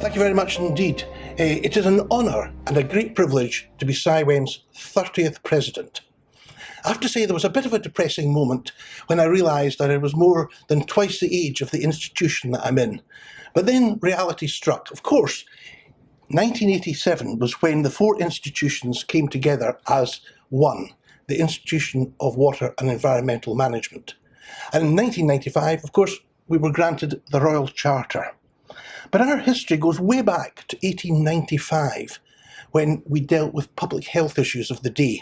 Thank you very much indeed. It is an honour and a great privilege to be CIWEM's 30th president. I have to say there was a bit of a depressing moment when I realised that I was more than twice the age of the institution that I'm in. But then reality struck. Of course, 1987 was when the four institutions came together as one, the Institution of Water and Environmental Management. And in 1995, of course, we were granted the Royal Charter. But our history goes way back to 1895, when we dealt with public health issues of the day.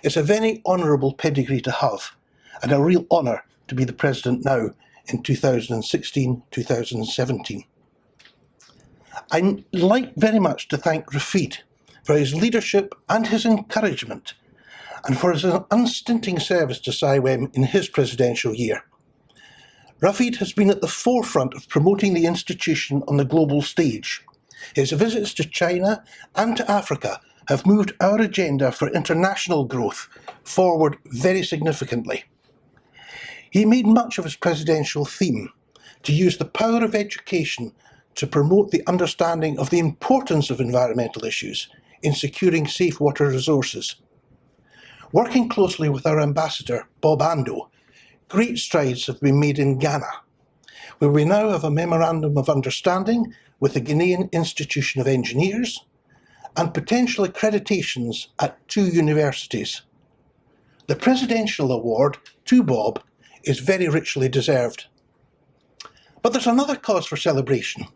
It's a very honourable pedigree to have, and a real honour to be the president now in 2016-2017. I'd like very much to thank Rafid for his leadership and his encouragement, and for his unstinting service to CIWEM in his presidential year. Rafid has been at the forefront of promoting the institution on the global stage. His visits to China and to Africa have moved our agenda for international growth forward very significantly. He made much of his presidential theme to use the power of education to promote the understanding of the importance of environmental issues in securing safe water resources. Working closely with our ambassador, Bob Ando, great strides have been made in Ghana, where we now have a memorandum of understanding with the Ghanaian Institution of Engineers and potential accreditations at 2 universities. The presidential award to Bob is very richly deserved. But there's another cause for celebration.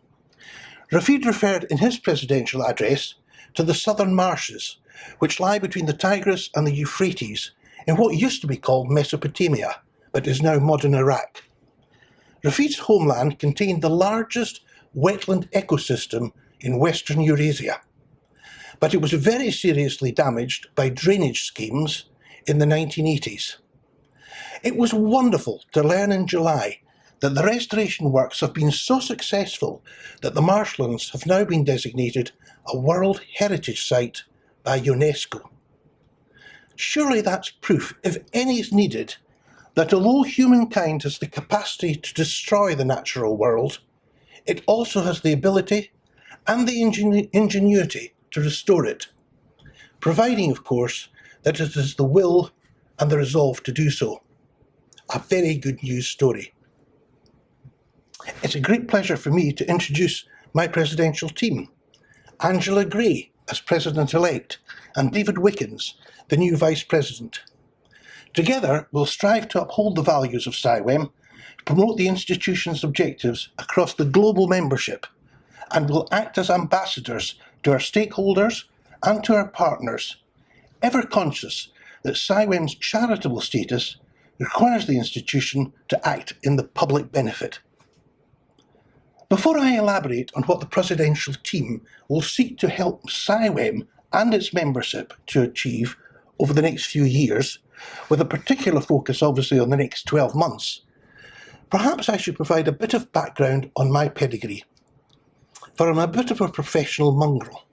Rafid referred in his presidential address to the southern marshes, which lie between the Tigris and the Euphrates in what used to be called Mesopotamia, but is now modern Iraq. Rafid's homeland contained the largest wetland ecosystem in Western Eurasia, but it was very seriously damaged by drainage schemes in the 1980s. It was wonderful to learn in July that the restoration works have been so successful that the marshlands have now been designated a World Heritage Site by UNESCO. Surely that's proof, if any is needed, that although humankind has the capacity to destroy the natural world, it also has the ability and the ingenuity to restore it, providing, of course, that it has the will and the resolve to do so. A very good news story. It's a great pleasure for me to introduce my presidential team, Angela Gray as President-elect and David Wickens, the new Vice President. Together, we'll strive to uphold the values of CIWEM, promote the institution's objectives across the global membership, and will act as ambassadors to our stakeholders and to our partners, ever conscious that CIWEM's charitable status requires the institution to act in the public benefit. Before I elaborate on what the presidential team will seek to help CIWEM and its membership to achieve over the next few years, with a particular focus obviously on the next 12 months, perhaps I should provide a bit of background on my pedigree, for I'm a bit of a professional mongrel.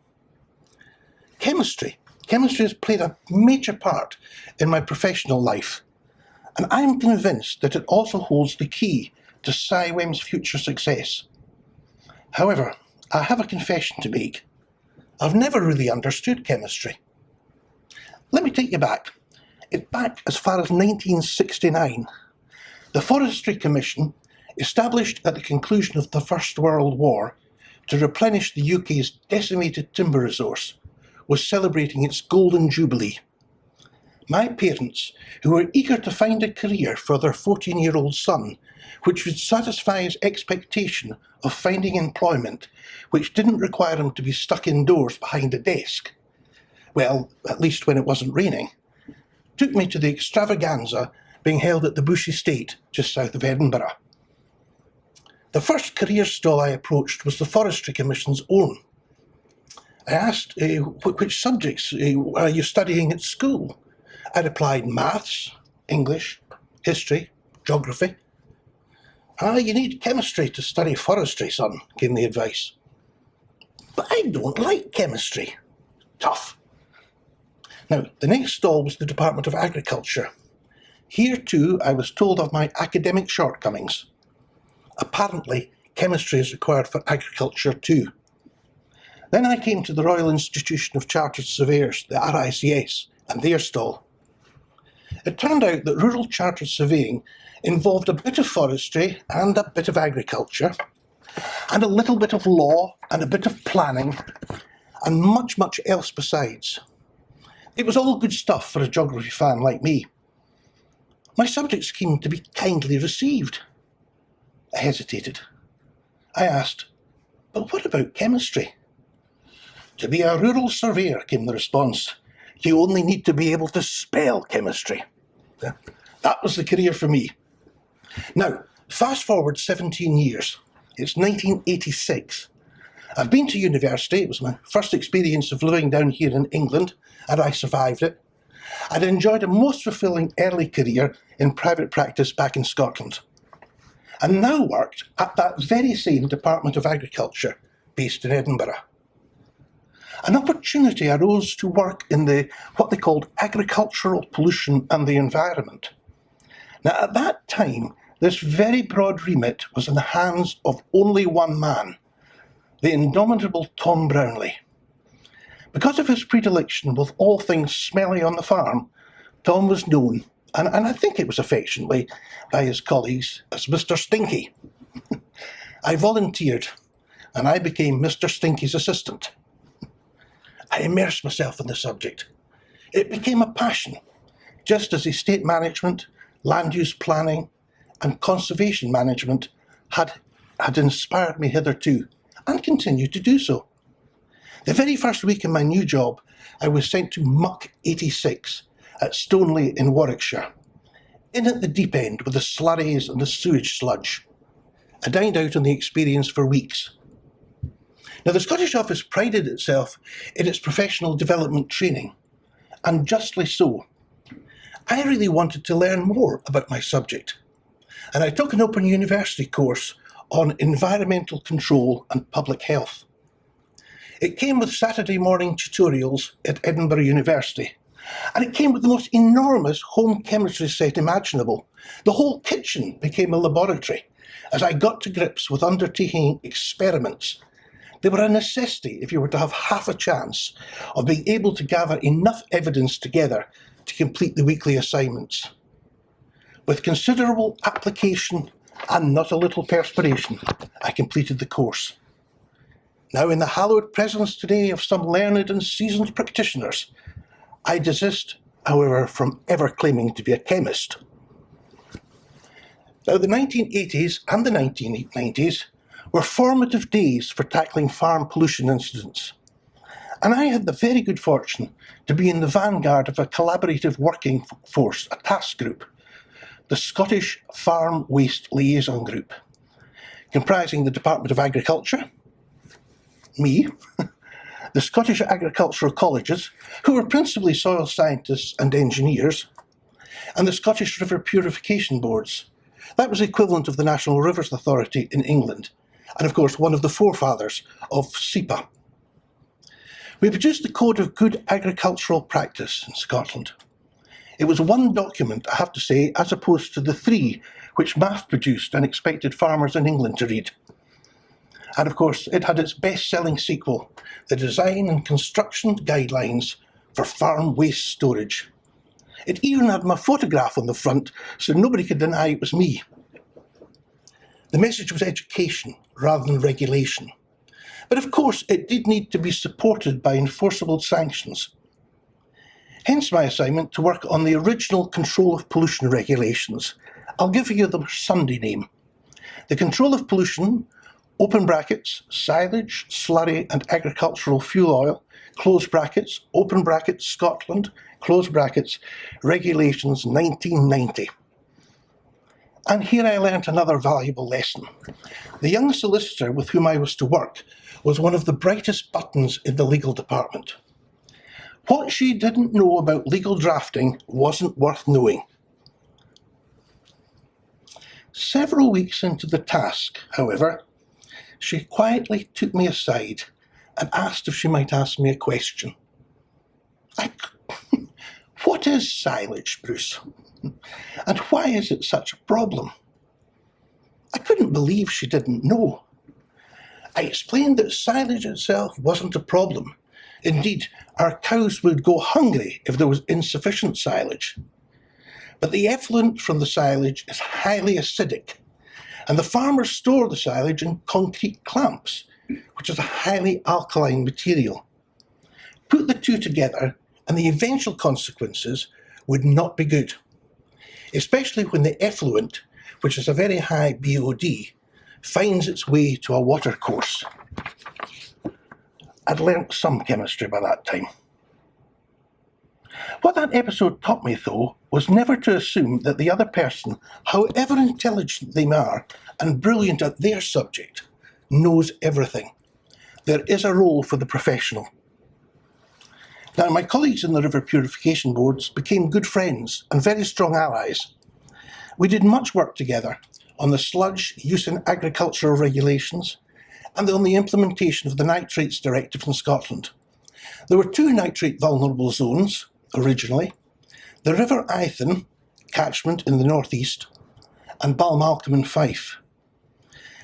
Chemistry has played a major part in my professional life, and I'm convinced that it also holds the key to CIWEM's future success. However, I have a confession to make. I've never really understood chemistry. Let me take you back. It's back as far as 1969. The Forestry Commission, established at the conclusion of the First World War to replenish the UK's decimated timber resource, was celebrating its golden jubilee. My parents, who were eager to find a career for their 14-year-old son, which would satisfy his expectation of finding employment which didn't require him to be stuck indoors behind a desk, well, at least when it wasn't raining, took me to the extravaganza being held at the Bush Estate just south of Edinburgh. The first career stall I approached was the Forestry Commission's own. I asked, which subjects are you studying at school? I replied, maths, English, history, geography. You need chemistry to study forestry, son, came the advice. But I don't like chemistry. Tough. Now, the next stall was the Department of Agriculture. Here too, I was told of my academic shortcomings. Apparently, chemistry is required for agriculture too. Then I came to the Royal Institution of Chartered Surveyors, the RICS, and their stall. It turned out that rural chartered surveying involved a bit of forestry and a bit of agriculture, and a little bit of law and a bit of planning, and much, much else besides. It was all good stuff for a geography fan like me. My subjects seemed to be kindly received. I hesitated. I asked, "But what about chemistry?" "To be a rural surveyor," came the response, "you only need to be able to spell chemistry." That was the career for me. Now, fast forward 17 years. It's 1986. I've been to university. It was my first experience of living down here in England, and I survived it. I'd enjoyed a most fulfilling early career in private practice back in Scotland, and now worked at that very same Department of Agriculture based in Edinburgh. An opportunity arose to work in what they called agricultural pollution and the environment. Now, at that time, this very broad remit was in the hands of only one man, the indomitable Tom Brownlie. Because of his predilection with all things smelly on the farm, Tom was known, and I think it was affectionately, by his colleagues as Mr. Stinky. I volunteered, and I became Mr. Stinky's assistant. I immersed myself in the subject. It became a passion, just as estate management, land use planning, and conservation management had inspired me hitherto, and continue to do so. The very first week in my new job, I was sent to Muck 86 at Stoneleigh in Warwickshire, in at the deep end with the slurries and the sewage sludge. I dined out on the experience for weeks. Now, the Scottish Office prided itself in its professional development training, and justly so. I really wanted to learn more about my subject, and I took an Open University course on environmental control and public health. It came with Saturday morning tutorials at Edinburgh University, and it came with the most enormous home chemistry set imaginable. The whole kitchen became a laboratory as I got to grips with undertaking experiments. They were a necessity if you were to have half a chance of being able to gather enough evidence together to complete the weekly assignments. With considerable application and not a little perspiration, I completed the course. Now, in the hallowed presence today of some learned and seasoned practitioners, I desist, however, from ever claiming to be a chemist. Now, the 1980s and the 1990s were formative days for tackling farm pollution incidents, and I had the very good fortune to be in the vanguard of a collaborative working force, a task group, the Scottish Farm Waste Liaison Group, comprising the Department of Agriculture, me, the Scottish Agricultural Colleges, who were principally soil scientists and engineers, and the Scottish River Purification Boards. That was the equivalent of the National Rivers Authority in England, and of course one of the forefathers of SEPA. We produced the Code of Good Agricultural Practice in Scotland. It was one document, I have to say, as opposed to the three which MAF produced and expected farmers in England to read. And of course, it had its best-selling sequel, the Design and Construction Guidelines for Farm Waste Storage. It even had my photograph on the front, so nobody could deny it was me. The message was education rather than regulation. But of course, it did need to be supported by enforceable sanctions. Hence my assignment to work on the original Control of Pollution regulations. I'll give you the Sunday name. The Control of Pollution, open brackets, silage, slurry and agricultural fuel oil, close brackets, open brackets, Scotland, close brackets, regulations 1990. And here I learnt another valuable lesson. The young solicitor with whom I was to work was one of the brightest buttons in the legal department. What she didn't know about legal drafting wasn't worth knowing. Several weeks into the task, however, she quietly took me aside and asked if she might ask me a question. What is silage, Bruce? And why is it such a problem? I couldn't believe she didn't know. I explained that silage itself wasn't a problem. Indeed, our cows would go hungry if there was insufficient silage. But the effluent from the silage is highly acidic, and the farmers store the silage in concrete clamps, which is a highly alkaline material. Put the two together, and the eventual consequences would not be good, especially when the effluent, which is a very high BOD, finds its way to a watercourse. I'd learnt some chemistry by that time. What that episode taught me, though, was never to assume that the other person, however intelligent they are and brilliant at their subject, knows everything. There is a role for the professional. Now, my colleagues in the river purification boards became good friends and very strong allies. We did much work together on the sludge use in agricultural regulations and on the implementation of the Nitrates Directive in Scotland. There were two nitrate vulnerable zones originally, the River Ithen catchment in the northeast and Balmalcolm in Fife.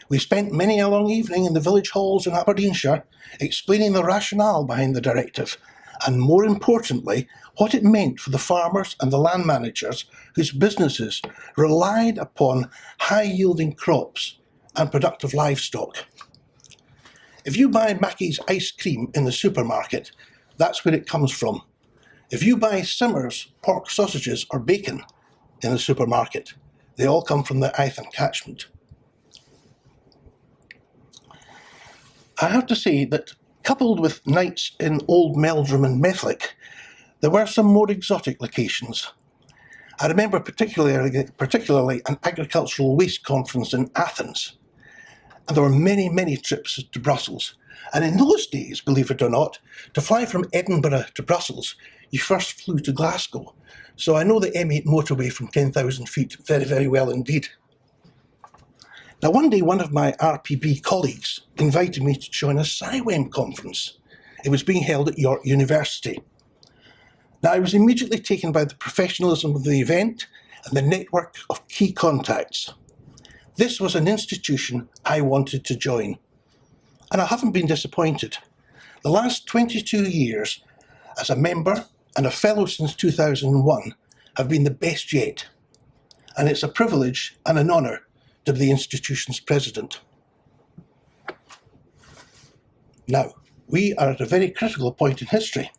We spent many a long evening in the village halls in Aberdeenshire explaining the rationale behind the directive and, more importantly, what it meant for the farmers and the land managers whose businesses relied upon high-yielding crops and productive livestock. If you buy Mackey's ice cream in the supermarket, that's where it comes from. If you buy Simmer's pork sausages or bacon in the supermarket, they all come from the Ithen catchment. I have to say that, coupled with nights in Old Meldrum and Methlick, there were some more exotic locations. I remember particularly an agricultural waste conference in Athens, and there were many trips to Brussels. And in those days, believe it or not, to fly from Edinburgh to Brussels, you first flew to Glasgow. So I know the M8 motorway from 10,000 feet very well indeed. Now, one day, one of my RPB colleagues invited me to join a CIWEM conference. It was being held at York University. Now, I was immediately taken by the professionalism of the event and the network of key contacts. This was an institution I wanted to join, and I haven't been disappointed. The last 22 years as a member and a fellow since 2001 have been the best yet, and it's a privilege and an honour to be the institution's president. Now, we are at a very critical point in history,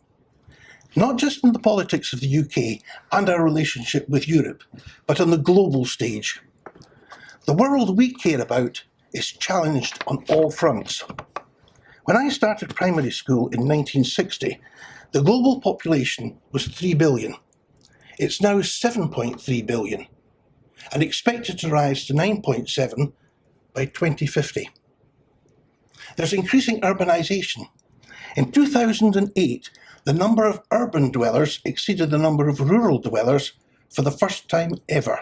not just in the politics of the UK and our relationship with Europe, but on the global stage. The world we care about is challenged on all fronts. When I started primary school in 1960, the global population was 3 billion. It's now 7.3 billion and expected to rise to 9.7 by 2050. There's increasing urbanisation. In 2008, the number of urban dwellers exceeded the number of rural dwellers for the first time ever.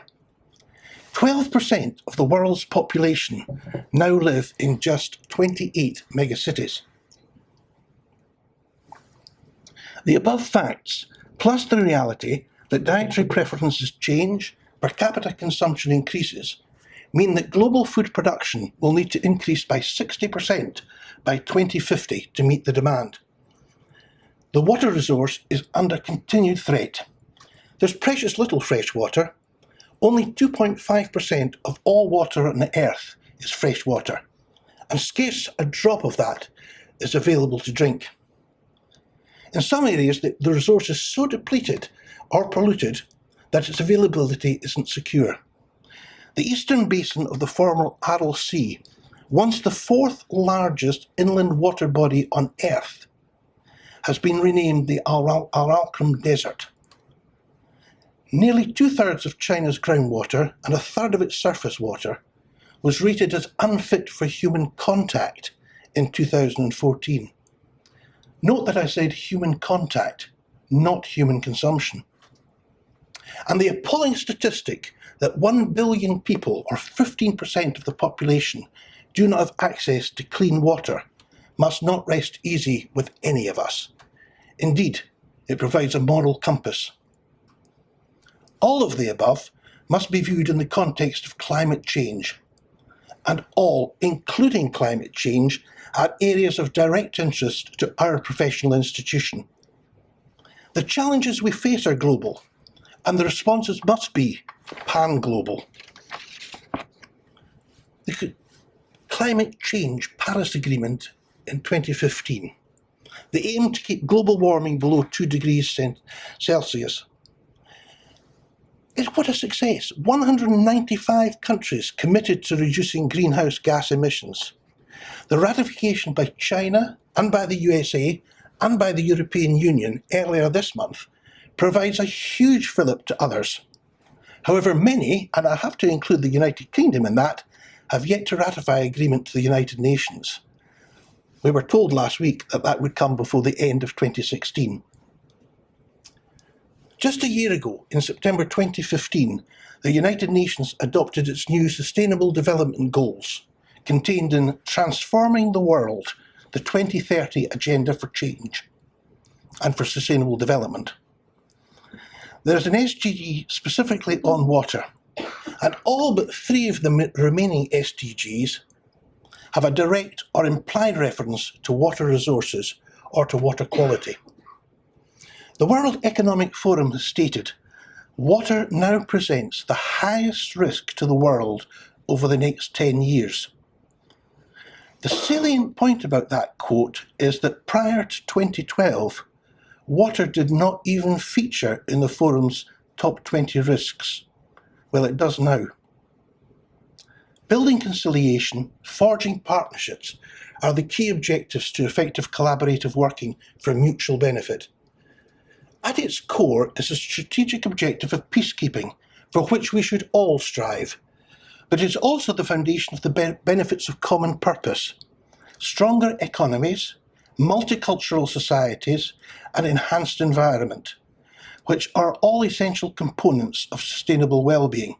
12% of the world's population now live in just 28 megacities. The above facts, plus the reality that dietary preferences change, per capita consumption increases, mean that global food production will need to increase by 60% by 2050 to meet the demand. The water resource is under continued threat. There's precious little fresh water. Only 2.5% of all water on the earth is fresh water, and scarce a drop of that is available to drink. In some areas, the resource is so depleted or polluted that its availability isn't secure. The eastern basin of the former Aral Sea, once the fourth largest inland water body on Earth, has been renamed the Aravalli Desert. Nearly 2/3 of China's groundwater and 1/3 of its surface water was rated as unfit for human contact in 2014. Note that I said human contact, not human consumption. And the appalling statistic that 1 billion people, or 15% of the population, do not have access to clean water must not rest easy with any of us. Indeed, it provides a moral compass. All of the above must be viewed in the context of climate change. and all, including climate change, are areas of direct interest to our professional institution. The challenges we face are global, and the responses must be pan-global. The Climate Change Paris Agreement in 2015, the aim to keep global warming below 2 degrees Celsius, is what a success. 195 countries committed to reducing greenhouse gas emissions. The ratification by China and by the USA and by the European Union earlier this month provides a huge fillip to others. However, many, and I have to include the United Kingdom in that, have yet to ratify agreement to the United Nations. We were told last week that that would come before the end of 2016. Just a year ago, in September 2015, the United Nations adopted its new Sustainable Development Goals, contained in Transforming the World, the 2030 Agenda for Change and for Sustainable Development. There's an SDG specifically on water, and all but 3 of the remaining SDGs have a direct or implied reference to water resources or to water quality. The World Economic Forum has stated, water now presents the highest risk to the world over the next 10 years. The salient point about that quote is that prior to 2012, water did not even feature in the forum's top 20 risks. Well, it does now. Building conciliation, forging partnerships are the key objectives to effective collaborative working for mutual benefit. At its core is a strategic objective of peacekeeping, for which we should all strive. But it is also the foundation of the benefits of common purpose: stronger economies, multicultural societies, and enhanced environment, which are all essential components of sustainable well-being.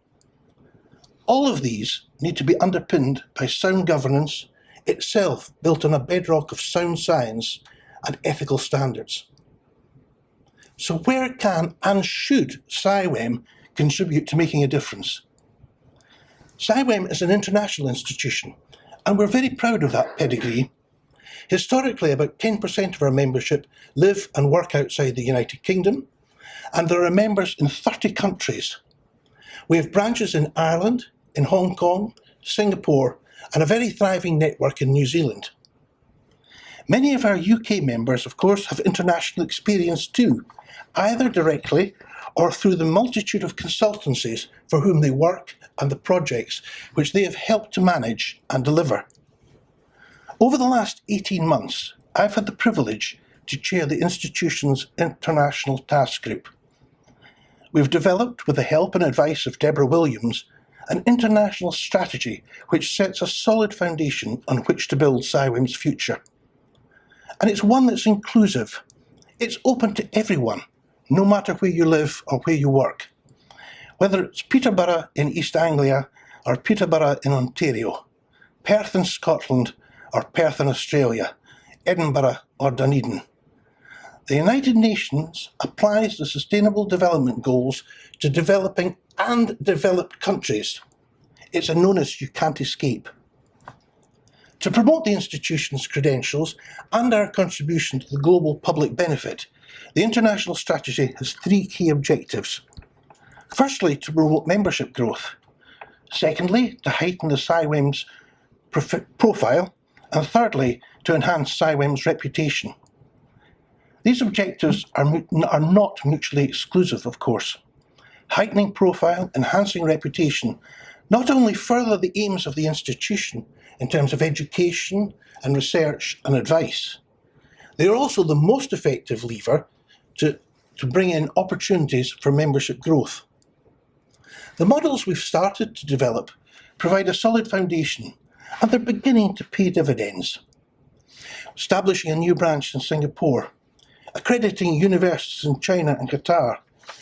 All of these need to be underpinned by sound governance, itself built on a bedrock of sound science and ethical standards. So where can and should CIWEM contribute to making a difference? CIWEM is an international institution, and we're very proud of that pedigree. Historically, about 10% of our membership live and work outside the United Kingdom, and there are members in 30 countries. We have branches in Ireland, in Hong Kong, Singapore, and a very thriving network in New Zealand. Many of our UK members, of course, have international experience too, either directly or through the multitude of consultancies for whom they work and the projects which they have helped to manage and deliver. Over the last 18 months, I've had the privilege to chair the institution's International Task Group. We've developed, with the help and advice of Deborah Williams, an international strategy which sets a solid foundation on which to build CIWEM's future. And it's one that's inclusive. It's open to everyone, no matter where you live or where you work. Whether it's Peterborough in East Anglia or Peterborough in Ontario, Perth in Scotland or Perth in Australia, Edinburgh or Dunedin. The United Nations applies the Sustainable Development Goals to developing and developed countries. It's an onus you can't escape. To promote the institution's credentials and our contribution to the global public benefit, the international strategy has 3 key objectives. Firstly, to promote membership growth. Secondly, to heighten the CIWEM's profile. And thirdly, to enhance CIWEM's reputation. These objectives are not mutually exclusive, of course. Heightening profile, enhancing reputation, not only further the aims of the institution in terms of education and research and advice, they are also the most effective lever to bring in opportunities for membership growth. The models we've started to develop provide a solid foundation, and they're beginning to pay dividends. Establishing a new branch in Singapore, accrediting universities in China and Qatar,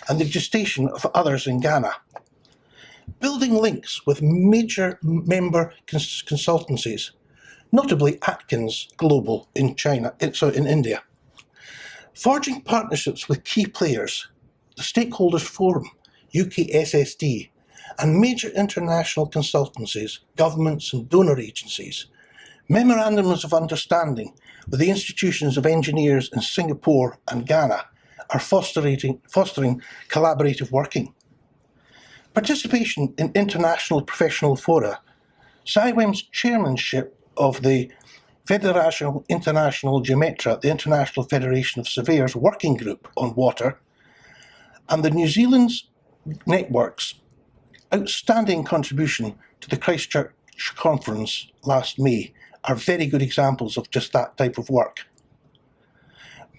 and the gestation of others in Ghana. Building links with major member consultancies, notably Atkins Global in India. Forging partnerships with key players, the Stakeholders Forum, UK SSD, and major international consultancies, governments and donor agencies, memorandums of understanding with the institutions of engineers in Singapore and Ghana are fostering collaborative working. Participation in international professional fora, CIWEM's chairmanship of the Federação Internacional Geometra, the International Federation of Surveyors Working Group on Water, and the New Zealand's network's outstanding contribution to the Christchurch Conference last May are very good examples of just that type of work.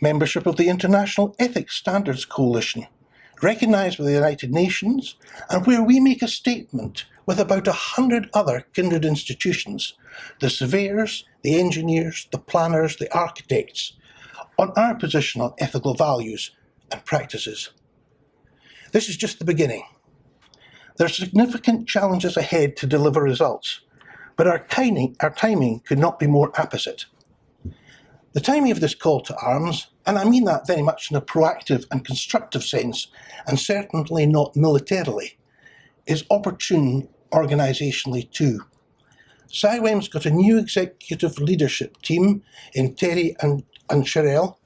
Membership of the International Ethics Standards Coalition, recognised by the United Nations, and where we make a statement with about 100 other kindred institutions, the surveyors, the engineers, the planners, the architects, on our position on ethical values and practices. This is just the beginning. There are significant challenges ahead to deliver results, but our timing could not be more apposite. The timing of this call to arms, and I mean that very much in a proactive and constructive sense, and certainly not militarily, is opportune organisationally too. CIWEM's got a new executive leadership team in Terry and Sherelle,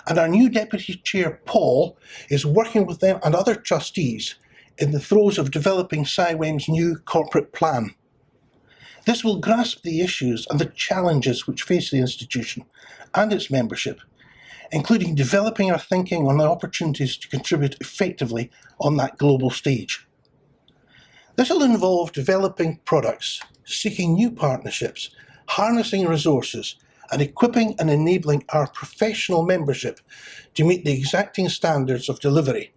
and our new Deputy Chair, Paul, is working with them and other trustees in the throes of developing CIWEM's new corporate plan. This will grasp the issues and the challenges which face the institution and its membership, including developing our thinking on the opportunities to contribute effectively on that global stage. This will involve developing products, seeking new partnerships, harnessing resources, and equipping and enabling our professional membership to meet the exacting standards of delivery,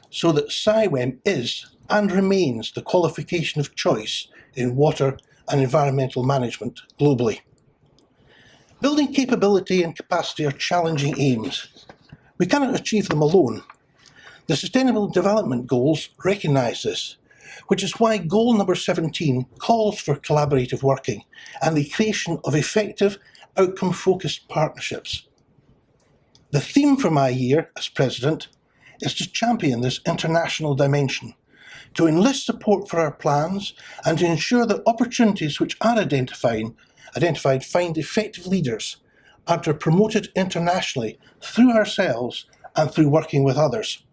so that CIWEM is and remains the qualification of choice in water and environmental management globally. Building capability and capacity are challenging aims. We cannot achieve them alone. The Sustainable Development Goals recognise this, which is why goal number 17 calls for collaborative working and the creation of effective, outcome-focused partnerships. The theme for my year as President is to champion this international dimension, to enlist support for our plans, and to ensure that opportunities which are identified find effective leaders and are promoted internationally through ourselves and through working with others.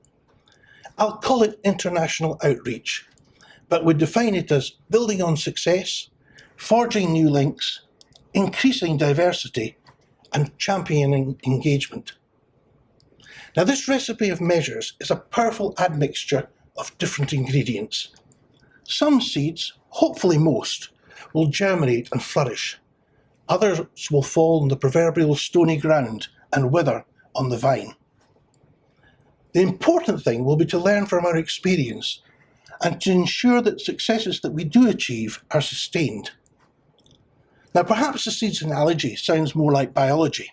I'll call it international outreach, but would define it as building on success, forging new links, increasing diversity, and championing engagement. Now, this recipe of measures is a powerful admixture of different ingredients. Some seeds, hopefully most, will germinate and flourish. Others will fall on the proverbial stony ground and wither on the vine. The important thing will be to learn from our experience and to ensure that successes that we do achieve are sustained. Now, perhaps the seeds analogy sounds more like biology,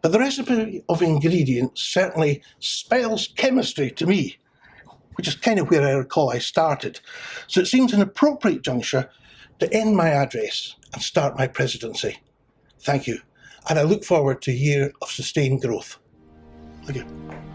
but the recipe of ingredients certainly spells chemistry to me, which is kind of where I recall I started. So it seems an appropriate juncture to end my address and start my presidency. Thank you, and I look forward to a year of sustained growth. Thank you.